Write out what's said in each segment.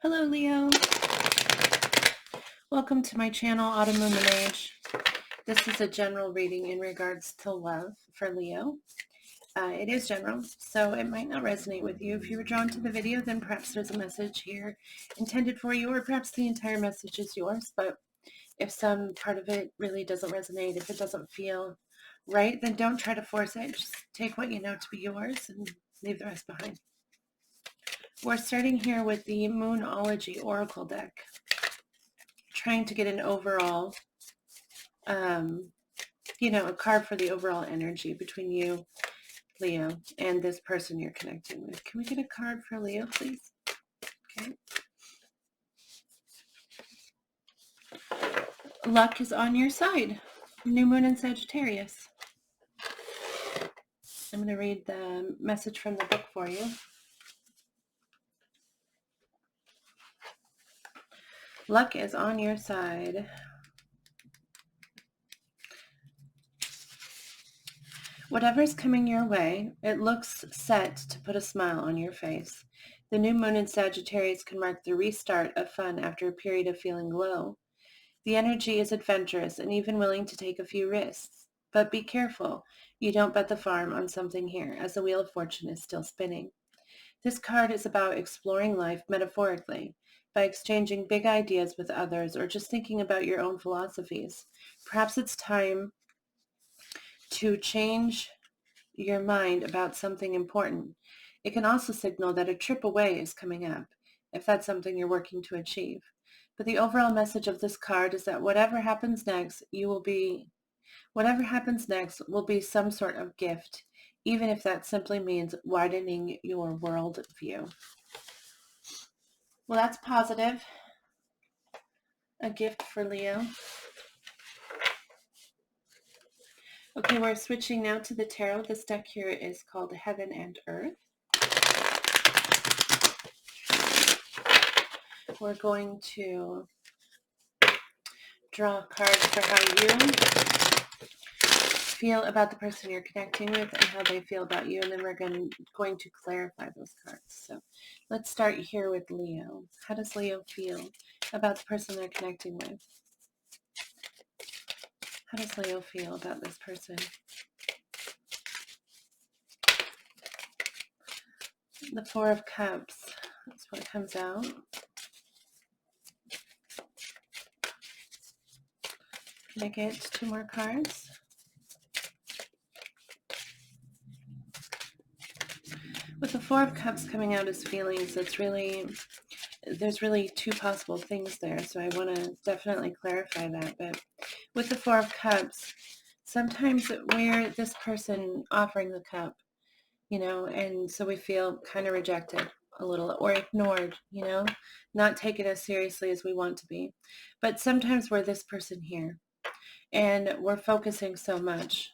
Hello, Leo. Welcome to my channel, Autumn Moon the Mage. This is a general reading in regards to love for Leo. It is general, so it might not resonate with you. If you were drawn to the video, then perhaps there's a message here intended for you, or perhaps the entire message is yours. But if some part of it really doesn't resonate, if it doesn't feel right, then don't try to force it. Just take what you know to be yours and leave the rest behind. We're starting here with the Moonology Oracle deck, trying to get an overall, a card for the overall energy between you, Leo, and this person you're connecting with. Can we get a card for Leo, please? Okay. Luck is on your side. New moon in Sagittarius. I'm going to read the message from the book for you. Luck is on your side. Whatever's coming your way, it looks set to put a smile on your face. The new moon in Sagittarius can mark the restart of fun after a period of feeling low. The energy is adventurous and even willing to take a few risks. But be careful, you don't bet the farm on something here, as the Wheel of Fortune is still spinning. This card is about exploring life metaphorically, by exchanging big ideas with others or just thinking about your own philosophies. Perhaps it's time to change your mind about something important. It can also signal that a trip away is coming up, if that's something you're working to achieve. But the overall message of this card is that whatever happens next will be some sort of gift, even if that simply means widening your world view. Well, that's positive. A gift for Leo. Okay, we're switching now to the tarot. This deck here is called Heaven and Earth. We're going to draw cards for how you feel about the person you're connecting with and how they feel about you, and then we're going to clarify those cards. So let's start here with Leo. How does Leo feel about the person they're connecting with? How does Leo feel about this person? The Four of Cups. That's what comes out. Can I get two more cards? With the Four of Cups coming out as feelings, there's really two possible things there, so I want to definitely clarify that. But with the Four of Cups, sometimes we're this person offering the cup, and so we feel kind of rejected a little or ignored, not taken as seriously as we want to be. But sometimes we're this person here, and we're focusing so much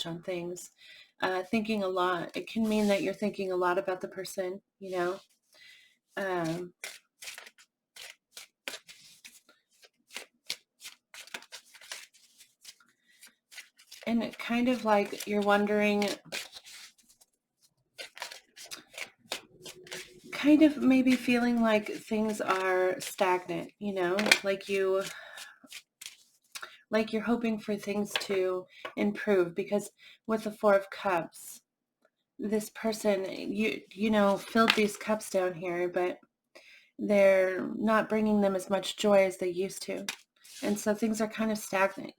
on things, thinking a lot. It can mean that you're thinking a lot about the person, and it kind of like you're wondering, kind of maybe feeling like things are stagnant, like you're hoping for things to improve, because with the Four of Cups, this person, filled these cups down here, but they're not bringing them as much joy as they used to. And so things are kind of stagnant,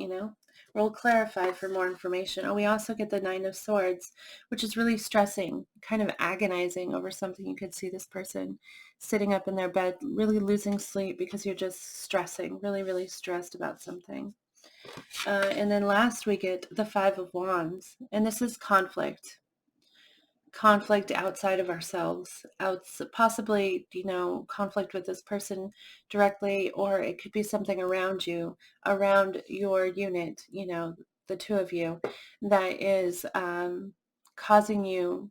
We'll clarify for more information. Oh, we also get the Nine of Swords, which is really stressing, kind of agonizing over something. You could see this person sitting up in their bed, really losing sleep because you're just stressing, really, really stressed about something. And then last we get the Five of Wands, and this is conflict outside of ourselves, possibly, conflict with this person directly, or it could be something around you, around your unit, the two of you, that is causing you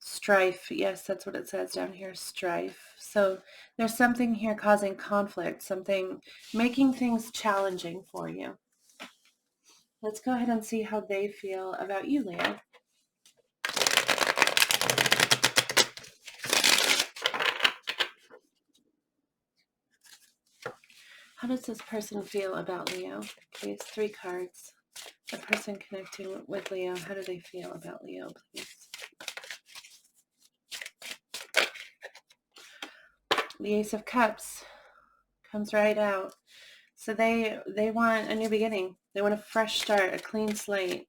strife. Yes, that's what it says down here, strife. So there's something here causing conflict, something making things challenging for you. Let's go ahead and see how they feel about you, Leo. How does this person feel about Leo? Please, 3 cards. The person connecting with Leo, how do they feel about Leo, please? The Ace of Cups comes right out. So they want a new beginning. They want a fresh start, a clean slate.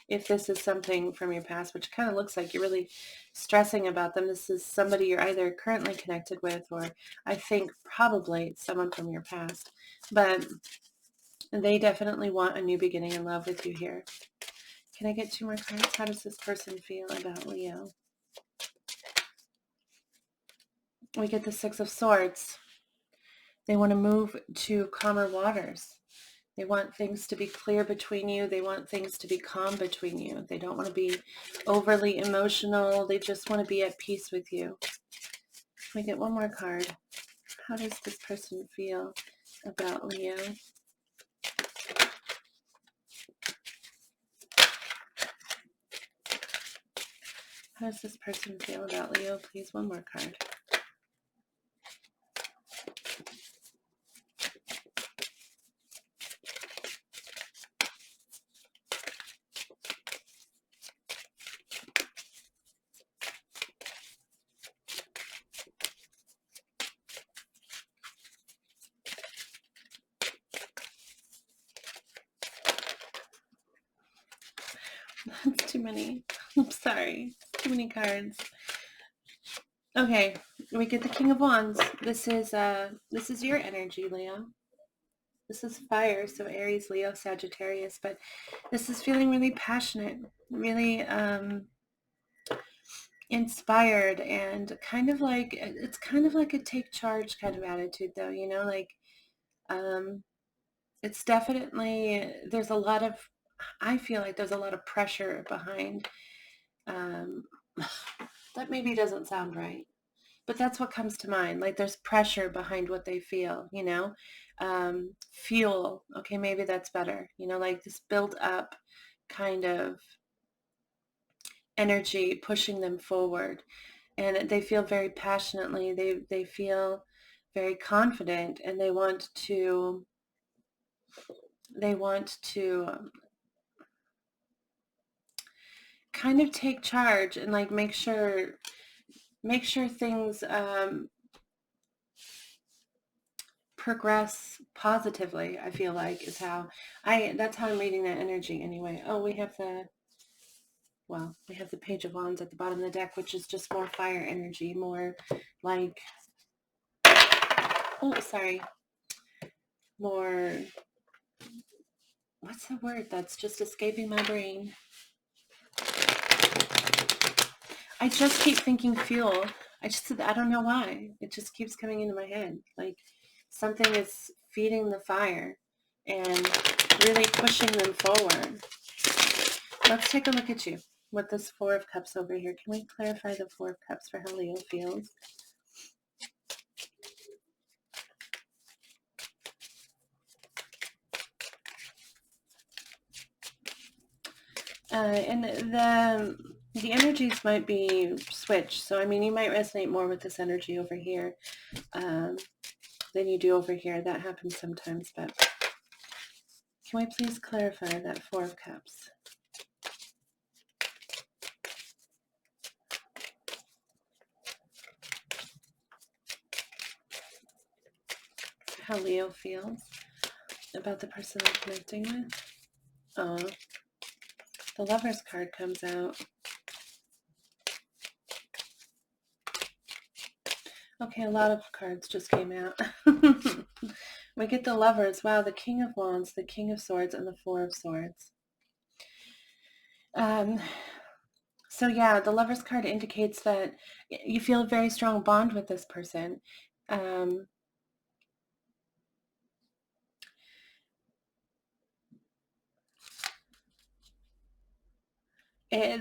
If this is something from your past, which kind of looks like you're really stressing about them. This is somebody you're either currently connected with, or I think probably someone from your past. But they definitely want a new beginning in love with you here. Can I get 2 more cards? How does this person feel about Leo? We get the 6 of Swords. They want to move to calmer waters. They want things to be clear between you. They want things to be calm between you. They don't want to be overly emotional. They just want to be at peace with you. Can we get 1 more card? How does this person feel about Leo? How does this person feel about Leo? Please, 1 more card. That's too many. I'm sorry. Too many cards. Okay, we get the King of Wands. This is your energy, Leo. This is fire, so Aries, Leo, Sagittarius, but this is feeling really passionate, really inspired, and kind of like, it's kind of like a take charge kind of attitude though, you know, like it's definitely, there's a lot of, I feel like there's a lot of pressure behind, that maybe doesn't sound right, but that's what comes to mind. Like there's pressure behind what they feel, you know, fuel. Okay, maybe that's better. You know, like this build up kind of energy pushing them forward. And they feel very passionately. They feel very confident, and they want to kind of take charge and like make sure things progress positively, I feel like, is how that's how I'm reading that energy anyway. Oh, we have the Page of Wands at the bottom of the deck, which is just more fire energy, more like, more, what's the word that's just escaping my brain? I just keep thinking fuel. I don't know why. It just keeps coming into my head. Like something is feeding the fire and really pushing them forward. Let's take a look at you with this 4 of Cups over here. Can we clarify the 4 of Cups for how Leo feels? And the energies might be switched. So, I mean, you might resonate more with this energy over here than you do over here. That happens sometimes, but can we please clarify that 4 of Cups? How Leo feels about the person they're connecting with? Oh, the Lover's card comes out. Okay, a lot of cards just came out. We get the Lovers. Wow, the King of Wands, the King of Swords, and the 4 of Swords. So yeah, the Lover's card indicates that you feel a very strong bond with this person.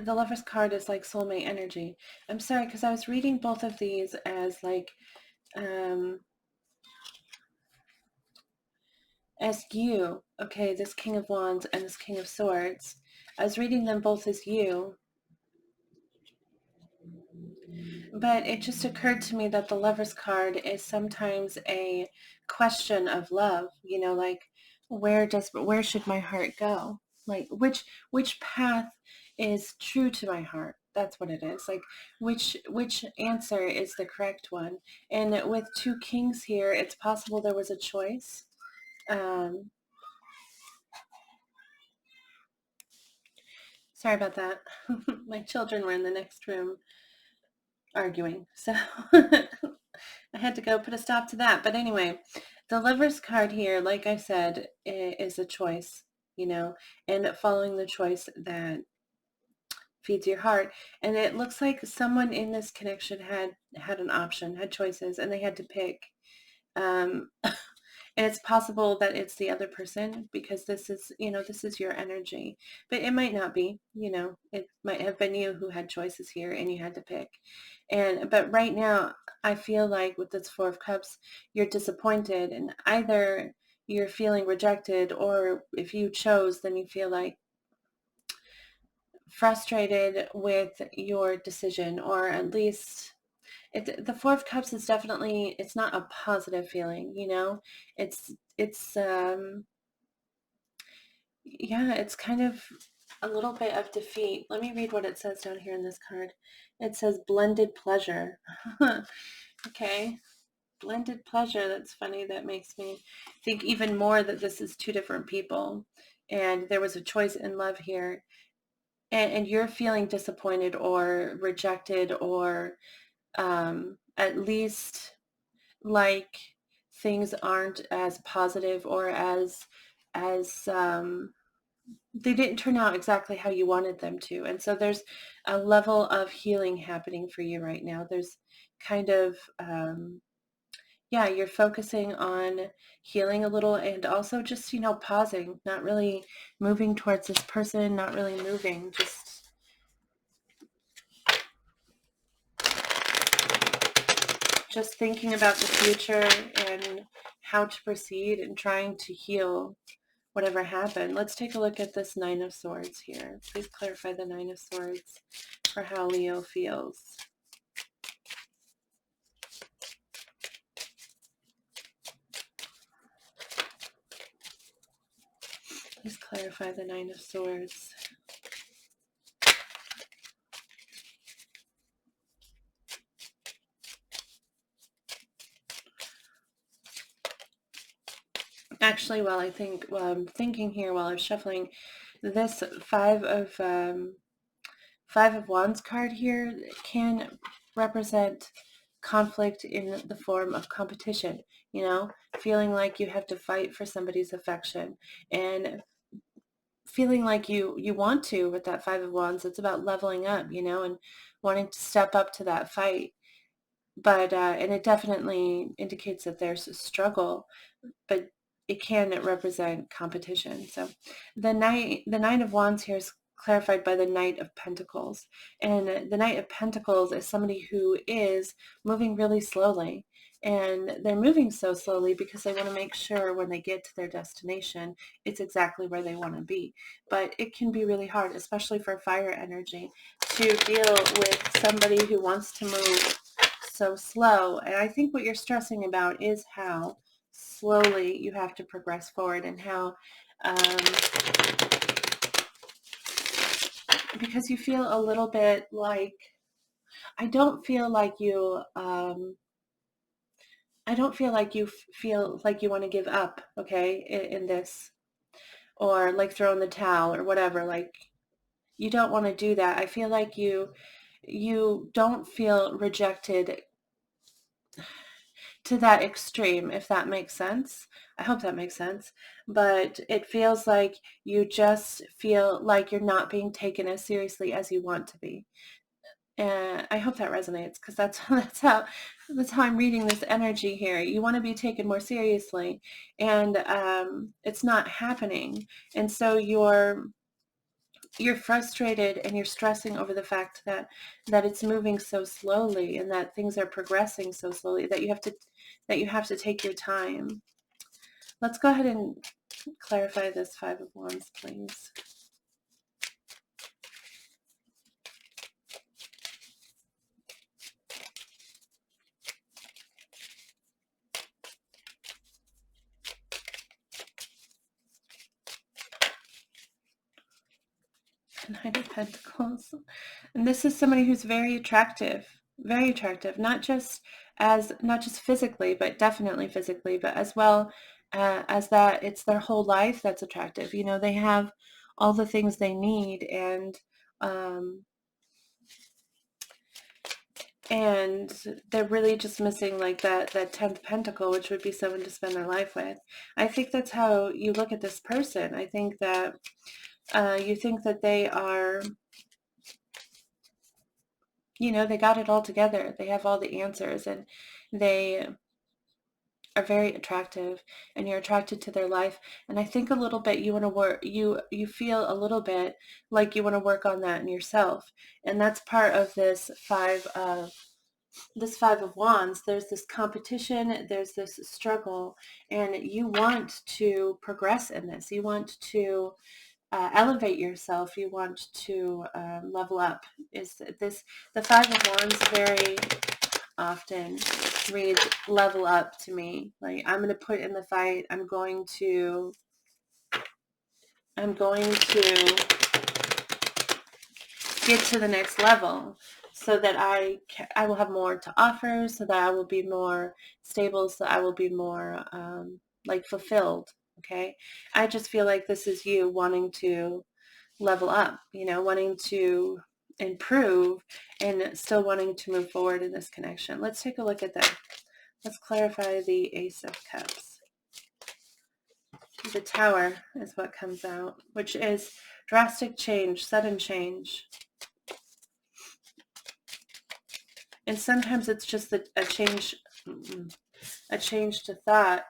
The Lover's card is like soulmate energy. I'm sorry, because I was reading both of these as like, as you, okay, this King of Wands and this King of Swords. I was reading them both as you. But it just occurred to me that the Lover's card is sometimes a question of love, like where should my heart go? Like which path is true to my heart? That's what it is. Like which answer is the correct one? And with 2 kings here, it's possible there was a choice. Sorry about that. My children were in the next room arguing, so I had to go put a stop to that. But anyway, the Lover's card here, like I said, is a choice, and following the choice that feeds your heart. And it looks like someone in this connection had an option, had choices, and they had to pick. Um, and it's possible that it's the other person, because this is your energy, but it might not be. It might have been you who had choices here and you had to pick. But right now, I feel like with this 4 of Cups, you're disappointed, and either you're feeling rejected, or if you chose, then you feel like frustrated with your decision, or at least the 4 of Cups is definitely, it's not a positive feeling, it's yeah, it's kind of a little bit of defeat. Let me read what it says down here in this card. It says blended pleasure. Okay, blended pleasure. That's funny. That makes me think even more that this is 2 different people, and there was a choice in love here, and you're feeling disappointed or rejected, or at least like things aren't as positive, or as they didn't turn out exactly how you wanted them to. And so there's a level of healing happening for you right now. There's kind of yeah, you're focusing on healing a little, and also just pausing, not really moving towards this person, not really moving, just thinking about the future and how to proceed, and trying to heal whatever happened. Let's take a look at this 9 of Swords here. Please clarify the 9 of Swords for how Leo feels. Please clarify the 9 of Swords. Actually, while I'm thinking here, while I'm shuffling, this Five of Wands card here can represent conflict in the form of competition, feeling like you have to fight for somebody's affection, and feeling like you want to. With that 5 of Wands, it's about leveling up, and wanting to step up to that fight. But and it definitely indicates that there's a struggle, but it can represent competition. So the 9 of Wands here is clarified by the Knight of Pentacles. And the Knight of Pentacles is somebody who is moving really slowly. And they're moving so slowly because they want to make sure when they get to their destination, it's exactly where they want to be. But it can be really hard, especially for fire energy, to deal with somebody who wants to move so slow. And I think what you're stressing about is how slowly you have to progress forward, and how because you feel a little bit like, I don't feel like you feel like you want to give up, okay, in this, or like throw in the towel or whatever. Like, you don't want to do that. I feel like you don't feel rejected to that extreme, if that makes sense. I hope that makes sense. But it feels like you just feel like you're not being taken as seriously as you want to be. And I hope that resonates, because that's how I'm reading this energy here. You want to be taken more seriously, and it's not happening. And so you're frustrated, and you're stressing over the fact that it's moving so slowly, and that things are progressing so slowly, that you have to take your time. Let's go ahead and clarify this 5 of Wands, please. Nine of Pentacles. And this is somebody who's very attractive, not just physically, but definitely physically, but as well as that it's their whole life that's attractive. You know, they have all the things they need, and they're really just missing like that 10th pentacle, which would be someone to spend their life with. I think that's how you look at this person. I think that you think that they are, you know, they got it all together. They have all the answers, and they are very attractive, and you're attracted to their life. And I think a little bit you want to work, you feel a little bit like you want to work on that in yourself. And that's part of this Five of Wands. There's this competition, there's this struggle, and you want to progress in this. You want to elevate yourself. You want to level up. Is this the Five of Wands very often reads level up to me? Like, I'm going to put in the fight. I'm going to get to the next level, so that I will have more to offer, so that I will be more stable, so I will be more like fulfilled. Okay, I just feel like this is you wanting to level up, you know, wanting to improve, and still wanting to move forward in this connection. Let's take a look at that. Let's clarify the Ace of Cups. The Tower is what comes out, which is drastic change, sudden change. And sometimes it's just a change to thought.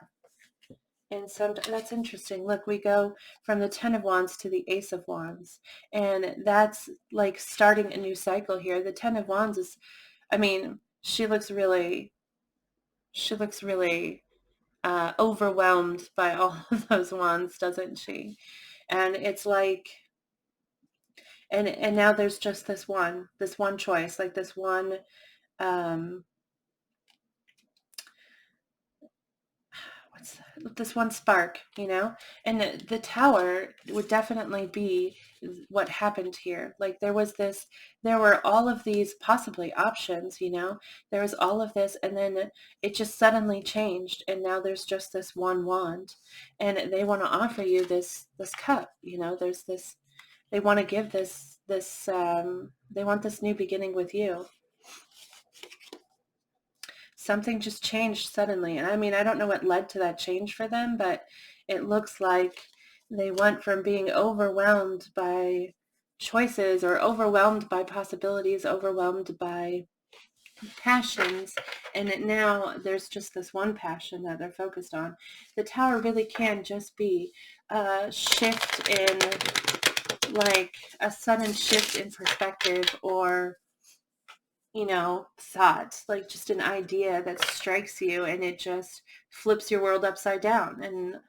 And that's interesting. Look, we go from the Ten of Wands to the Ace of Wands. And that's like starting a new cycle here. The Ten of Wands is, I mean, she looks really overwhelmed by all of those wands, doesn't she? And it's like, and now there's just this one choice, like this one, this one spark, you know. And the Tower would definitely be what happened here. Like, there were all of these possibly options, you know. There was all of this, and then it just suddenly changed, and now there's just this one wand, and they want to offer you this cup, you know. There's this, they want to give this they want this new beginning with you. Something just changed suddenly. And I mean, I don't know what led to that change for them, but it looks like they went from being overwhelmed by choices, or overwhelmed by possibilities, overwhelmed by passions, and now there's just this one passion that they're focused on. The Tower really can just be a shift in, like a sudden shift in perspective, or, you know, thought, like just an idea that strikes you and it just flips your world upside down. And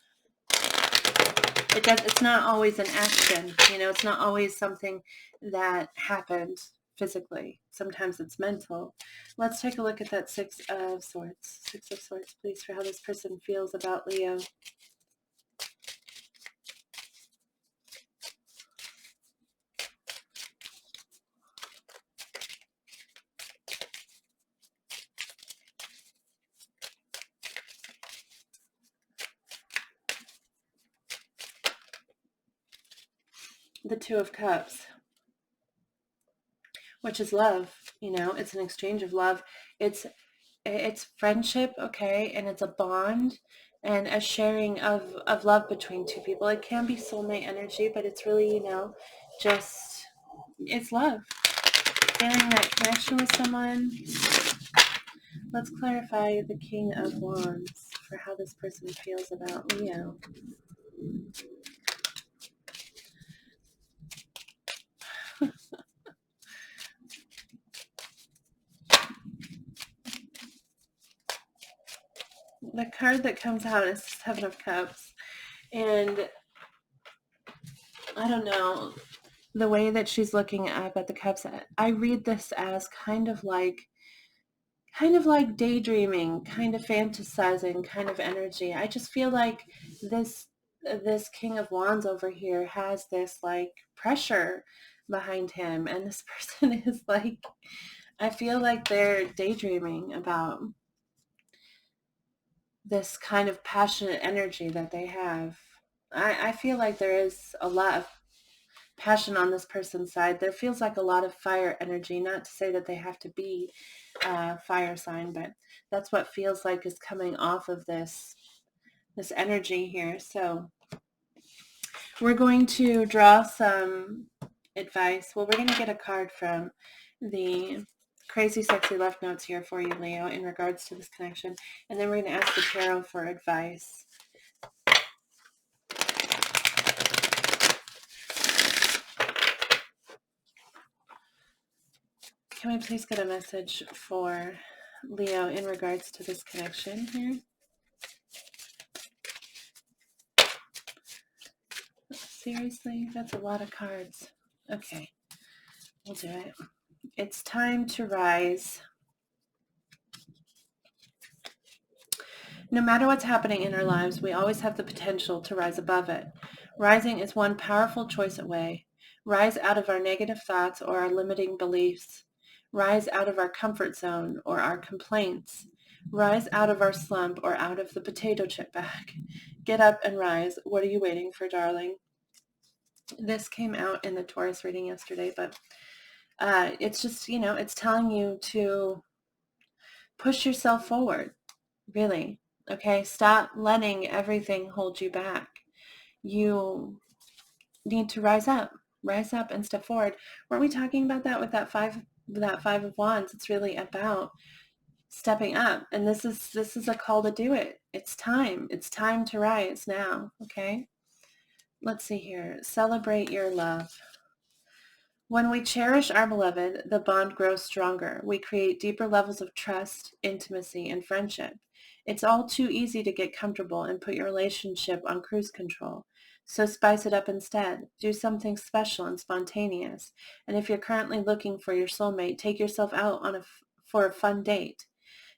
it's not always an action, you know, it's not always something that happened physically. Sometimes it's mental. Let's take a look at that Six of Swords. Six of Swords, please, for how this person feels about Leo. The Two of Cups, which is love, you know. It's an exchange of love. It's friendship, okay, and it's a bond and a sharing of love between two people. It can be soulmate energy, but it's really, you know, just, it's love. Feeling that connection with someone. Let's clarify the King of Wands for how this person feels about Leo. The card that comes out is Seven of Cups. And I don't know, the way that she's looking up at the cups, I read this as kind of like daydreaming, kind of fantasizing kind of energy. I just feel like this King of Wands over here has this like pressure behind him. And this person is like, I feel like they're daydreaming about this kind of passionate energy that they have. I feel like there is a lot of passion on this person's side. There feels like a lot of fire energy, not to say that they have to be a fire sign, but that's what feels like is coming off of this energy here. So we're going to draw some advice. Well, we're going to get a card from the Crazy Sexy Left Notes here for you, Leo, in regards to this connection. And then we're going to ask the tarot for advice. Can we please get a message for Leo in regards to this connection here? Seriously? That's a lot of cards. Okay, we'll do it. It's time to rise. No matter what's happening in our lives, we always have the potential to rise above it. Rising is one powerful choice away. Rise out of our negative thoughts or our limiting beliefs. Rise out of our comfort zone or our complaints. Rise out of our slump or out of the potato chip bag. Get up and rise. What are you waiting for, darling? This came out in the Taurus reading yesterday, but it's just, it's telling you to push yourself forward, really. Okay, stop letting everything hold you back. You need to rise up and step forward. Weren't we talking about that with that five of wands? It's really about stepping up, and this is a call to do it. It's time to rise now. Okay, let's see here. Celebrate your love. When we cherish our beloved, the bond grows stronger. We create deeper levels of trust, intimacy, and friendship. It's all too easy to get comfortable and put your relationship on cruise control. So spice it up instead. Do something special and spontaneous. And if you're currently looking for your soulmate, take yourself out for a fun date.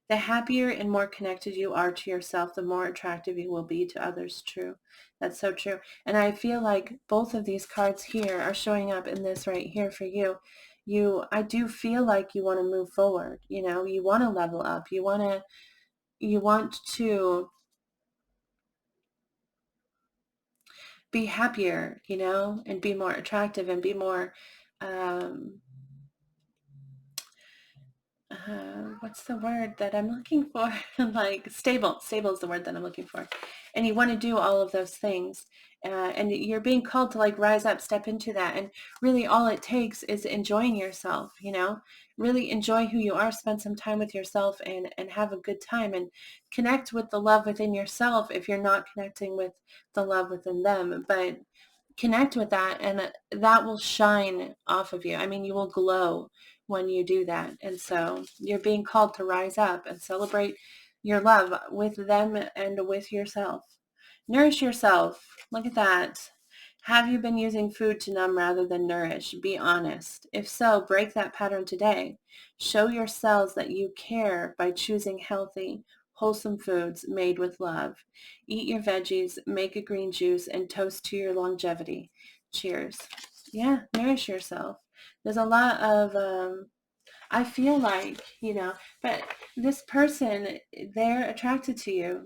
The happier and more connected you are to yourself, the more attractive you will be to others. True. That's so true. And I feel like both of these cards here are showing up in this right here for you. I do feel like you want to move forward. You want to level up. You want to be happier, and be more attractive and be more, what's the word that I'm looking for? Like stable is the word that I'm looking for. And you want to do all of those things. And you're being called to like rise up, step into that. And really all it takes is enjoying yourself, really enjoy who you are, spend some time with yourself and have a good time and connect with the love within yourself if you're not connecting with the love within them. But connect with that and that will shine off of you. I mean, you will glow when you do that. And so you're being called to rise up and celebrate your love with them and with yourself. Nourish yourself. Look at that. Have you been using food to numb rather than nourish? Be honest. If so, break that pattern today. Show your cells that you care by choosing healthy, wholesome foods made with love. Eat your veggies, make a green juice, and toast to your longevity. Cheers. Yeah, nourish yourself. There's a lot of I feel like, but this person, they're attracted to you,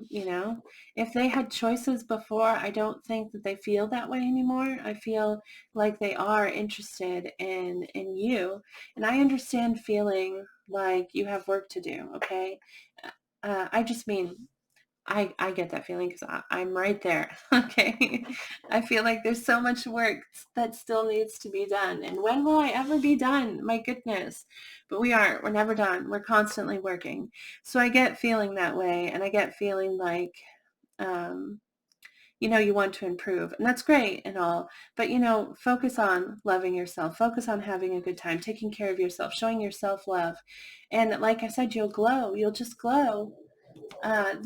If they had choices before, I don't think that they feel that way anymore. I feel like they are interested in you. And I understand feeling like you have work to do, okay? I just mean I get that feeling because I'm right there. Okay. I feel like there's so much work that still needs to be done. And when will I ever be done? My goodness. But we aren't. We're never done. We're constantly working. So I get feeling that way. And I get feeling like, you want to improve. And that's great and all. But, focus on loving yourself. Focus on having a good time, taking care of yourself, showing yourself love. And like I said, you'll glow. You'll just glow. I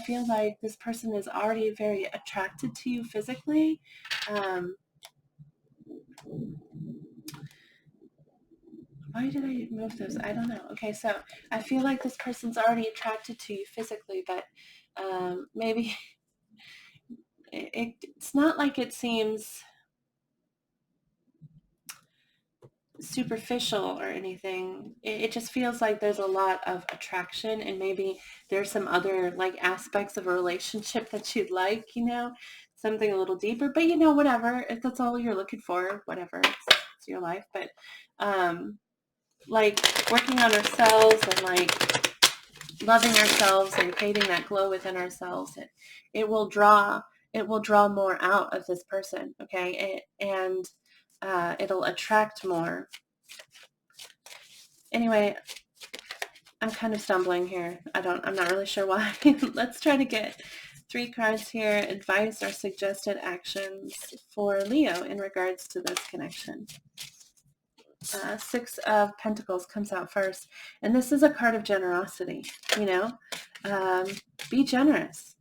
feel like this person is already very attracted to you physically. Why did I move those? I don't know. Okay, so I feel like this person's already attracted to you physically, but maybe it's not like it seems superficial or anything. It just feels like there's a lot of attraction, and maybe there's some other like aspects of a relationship that you'd like, something a little deeper, but whatever, if that's all you're looking for, whatever, it's your life. But like working on ourselves and like loving ourselves and creating that glow within ourselves, it will draw more out of this person, okay? And it'll attract more. Anyway, I'm kind of stumbling here. I'm not really sure why. Let's try to get 3 cards here. Advice or suggested actions for Leo in regards to this connection. 6 of Pentacles comes out first. And this is a card of generosity, be generous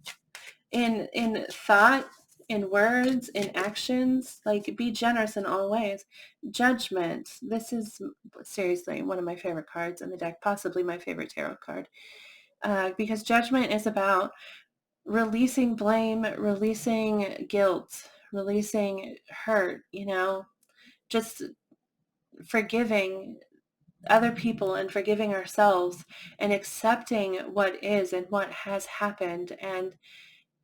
in thought, in words, in actions. Like, be generous in all ways. Judgment. This is seriously one of my favorite cards in the deck, possibly my favorite tarot card, because judgment is about releasing blame, releasing guilt, releasing hurt, just forgiving other people and forgiving ourselves and accepting what is and what has happened. And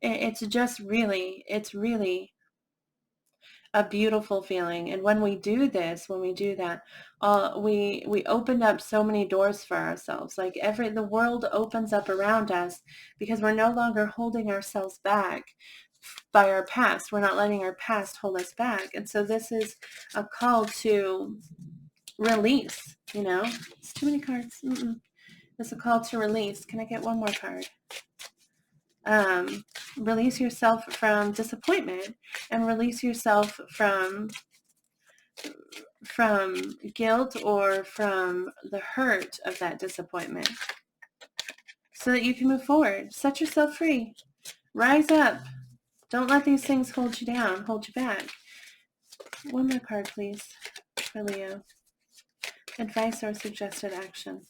it's really a beautiful feeling. And when we do this, when we do that, we opened up so many doors for ourselves. Like the world opens up around us because we're no longer holding ourselves back by our past. We're not letting our past hold us back. And so this is a call to release, It's too many cards. It's a call to release. Can I get one more card? Release yourself from disappointment and release yourself from guilt or from the hurt of that disappointment so that you can move forward. Set yourself free. Rise up. Don't let these things hold you down, hold you back. One more card, please, for Leo. Advice or suggested actions.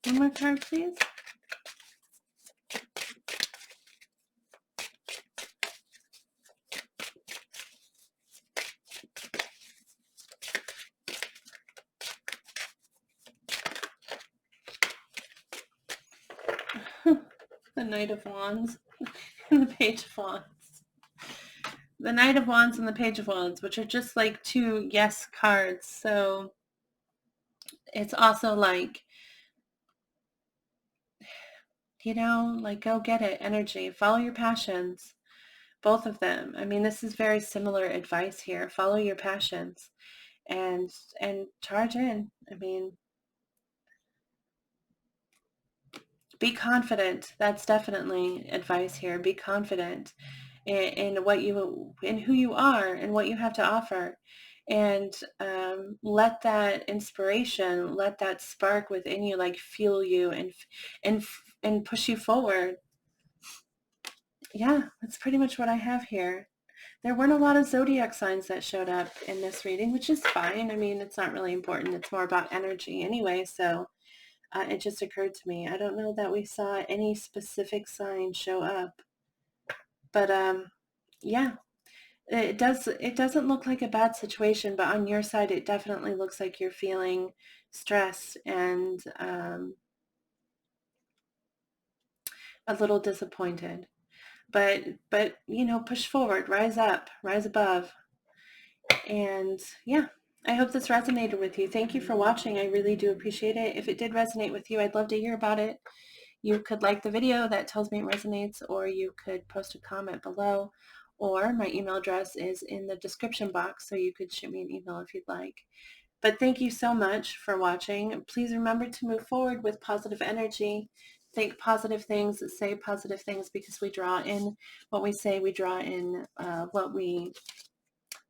One more card, please. The Knight of Wands and the Page of Wands. The Knight of Wands and the Page of Wands, which are just like 2 yes cards. So it's also like, like go get it energy. Follow your passions. Both of them. I mean, this is very similar advice here. Follow your passions and charge in. I mean, be confident. That's definitely advice here. Be confident in who you are and what you have to offer, and let that inspiration, let that spark within you, like, fuel you and push you forward. Yeah, that's pretty much what I have here. There weren't a lot of zodiac signs that showed up in this reading, which is fine. I mean, it's not really important. It's more about energy anyway, so it just occurred to me. I don't know that we saw any specific sign show up. But yeah, it doesn't look like a bad situation, but on your side, it definitely looks like you're feeling stressed and a little disappointed. But push forward, rise up, rise above. And yeah, I hope this resonated with you. Thank you for watching. I really do appreciate it. If it did resonate with you, I'd love to hear about it. You could like the video, that tells me it resonates, or you could post a comment below, or my email address is in the description box, so you could shoot me an email if you'd like. But thank you so much for watching. Please remember to move forward with positive energy. Think positive things, say positive things, because we draw in what we say, we draw in what we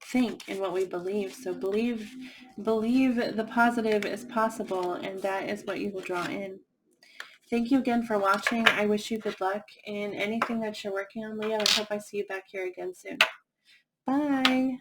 think and what we believe. So believe the positive is possible, and that is what you will draw in. Thank you again for watching. I wish you good luck in anything that you're working on, Leo. I hope I see you back here again soon. Bye.